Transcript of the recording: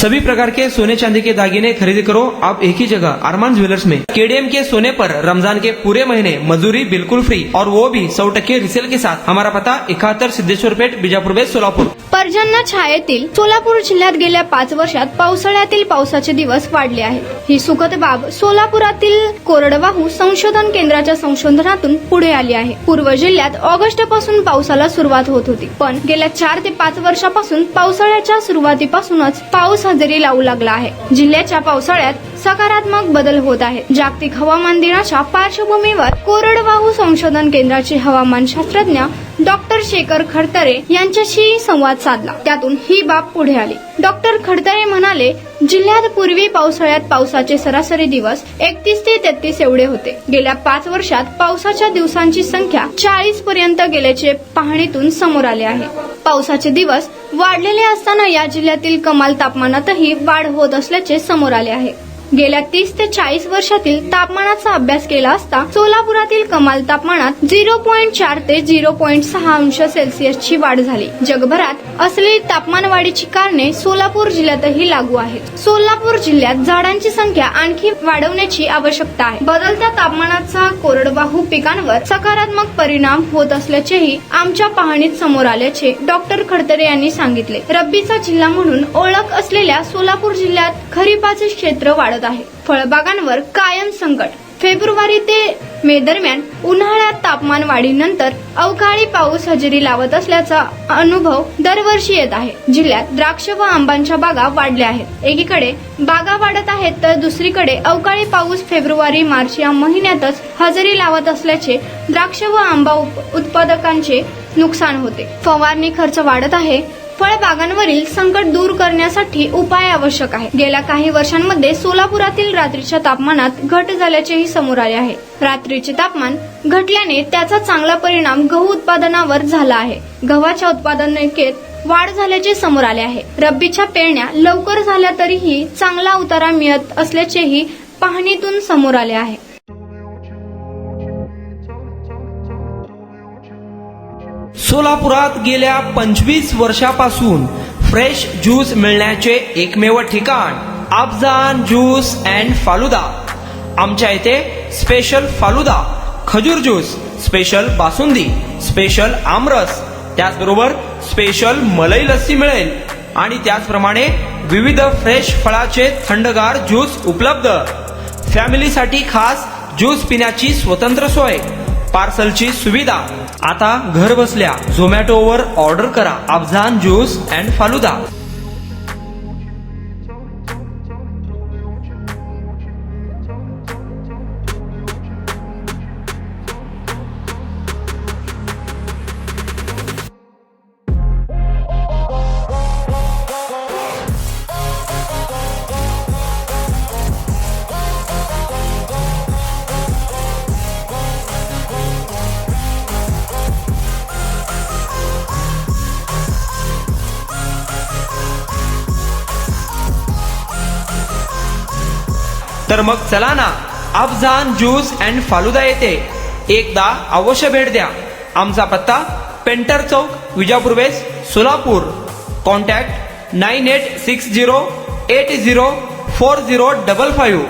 सभी प्रकार के सोने चांदी के दागिने खरीदी करो आप एक ही जगह अरमान ज्वेलर्स में। केडीएम के सोने पर रमजान के पूरे महीने मजदूरी बिल्कुल फ्री और वो भी 100% रिसेल के साथ। हमारा पता 71 सिद्धेश्वर पेठ, बीजापूर बेस, सोलापूर। पर्जन्य छायेतील सोलापूर जिल्ह्यात गेल्या 5 वर्षात पावसाळ्यातील पावसाचे दिवस वाढले आहेत। ही सुखद बाब सोलापुरातील कोरडवाहू संशोधन केंद्राच्या संशोधनातून पुढे आली आहे। पूर्व जिल्ह्यात ऑगस्ट पासून पावसाला सुरुवात होत होती, पण गेल्या 4 ते 5 वर्षापासून पावसाळ्याच्या सुरुवातीपासूनच पाऊस हजेरी लावू लागला आहे। जिल्ह्याच्या पावसाळ्यात सकारात्मक बदल होत आहे। जागतिक हवामान दिनाच्या पार्श्वभूमीवर कोरडवाहू संशोधन केंद्राचे हवामान शास्त्रज्ञ डॉक्टर शेखर खडतरे यांच्याशी संवाद साधला, त्यातून ही बाब पुढे आली। डॉक्टर खडतरे म्हणाले, जिल्ह्यात पूर्वी पावसाळ्यात पावसाचे सरासरी दिवस 31 ते 33 एवढे होते। गेल्या 5 वर्षात पावसाच्या दिवसांची संख्या 40 पर्यंत गेल्याचे पाहणीतून समोर आले आहे। पावसाचे दिवस वाढलेले असताना या जिल्ह्यातील कमाल तापमानातही वाढ होत असल्याचे समोर आले आहे। गेल्या 30 ते 40 वर्षातील तापमानाचा अभ्यास केला असता सोलापुरातील कमाल तापमानात 0.4 ते 0.6 अंश सेल्सिअसची वाढ झाली। जगभरात असलेली तापमानवाढीची कारणे सोलापूर जिल्ह्यातही लागू आहेत। सोलापूर जिल्ह्यात झाडांची संख्या आणखी वाढवण्याची आवश्यकता आहे। बदलत्या तापमानाचा कोरडवाहू पिकांवर सकारात्मक परिणाम होत असल्याचेही आमच्या पाहणीत समोर आल्याचे डॉक्टर खडतरे यांनी सांगितले। रब्बीचा जिल्हा म्हणून ओळख असलेल्या सोलापूर जिल्ह्यात खरीपाचे क्षेत्र वाढत आहे। फळबागांवर कायम संकट। फेब्रुवारी ते मे दरम्यान उन्हाळ्यात तापमान वाढीनंतर अवकाळी पाऊस हजेरी लावत असल्याचा अनुभव दरवर्षी येत आहे। जिल्ह्यात द्राक्ष व आंब्याच्या बागा वाढल्या आहेत। एकीकडे बागा वाढत आहेत तर दुसरीकडे अवकाळी पाऊस फेब्रुवारी मार्च या महिन्यातच हजेरी लावत असल्याचे द्राक्ष व आंबा उत्पादकांचे नुकसान होते। फवारणी खर्च वाढत आहे। फळबागांवरील संकट दूर करण्यासाठी उपाय आवश्यक आहे। गेल्या काही वर्षांमध्ये सोलापुरातील रात्रीच्या तापमानात घट झाल्याचेही समोर आले आहे। रात्रीचे तापमान घटल्याने त्याचा चांगला परिणाम गहू उत्पादनावर झाला आहे। गव्हाच्या उत्पादनिकेत वाढ झाल्याचे समोर आले आहे। रब्बीच्या पेरण्या लवकर झाल्या तरीही चांगला उतारा मिळत असल्याचेही पाहणीतून समोर आले आहे। सोलापुरात गेल्या 25 वर्षापासून फ्रेश ज्यूस मिळण्याचे एकमेव ठिकाण अफजान ज्यूस अँड फालुदा। आमच्या इथे स्पेशल फालुदा, खजूर ज्यूस, स्पेशल बासुंदी, स्पेशल आमरस, त्याचबरोबर स्पेशल मलाई लस्सी मिळेल आणि त्याचप्रमाणे विविध फ्रेश फळाचे थंडगार ज्यूस उपलब्ध। फॅमिलीसाठी खास ज्यूस पिण्याची स्वतंत्र सोय, पार्सलची सुविधा। आता घर बसल्या झोमॅटोवर ऑर्डर करा अफजान ज्यूस अँड फालुदा। तर मग चला ना अफजान ज्यूस अँड फालुदा येथे एकदा अवश्य भेट द्या। आमचा पत्ता पेंटर चौक, विजापूर वेस्ट, सोलापूर। कॉन्टॅक्ट 9860804055।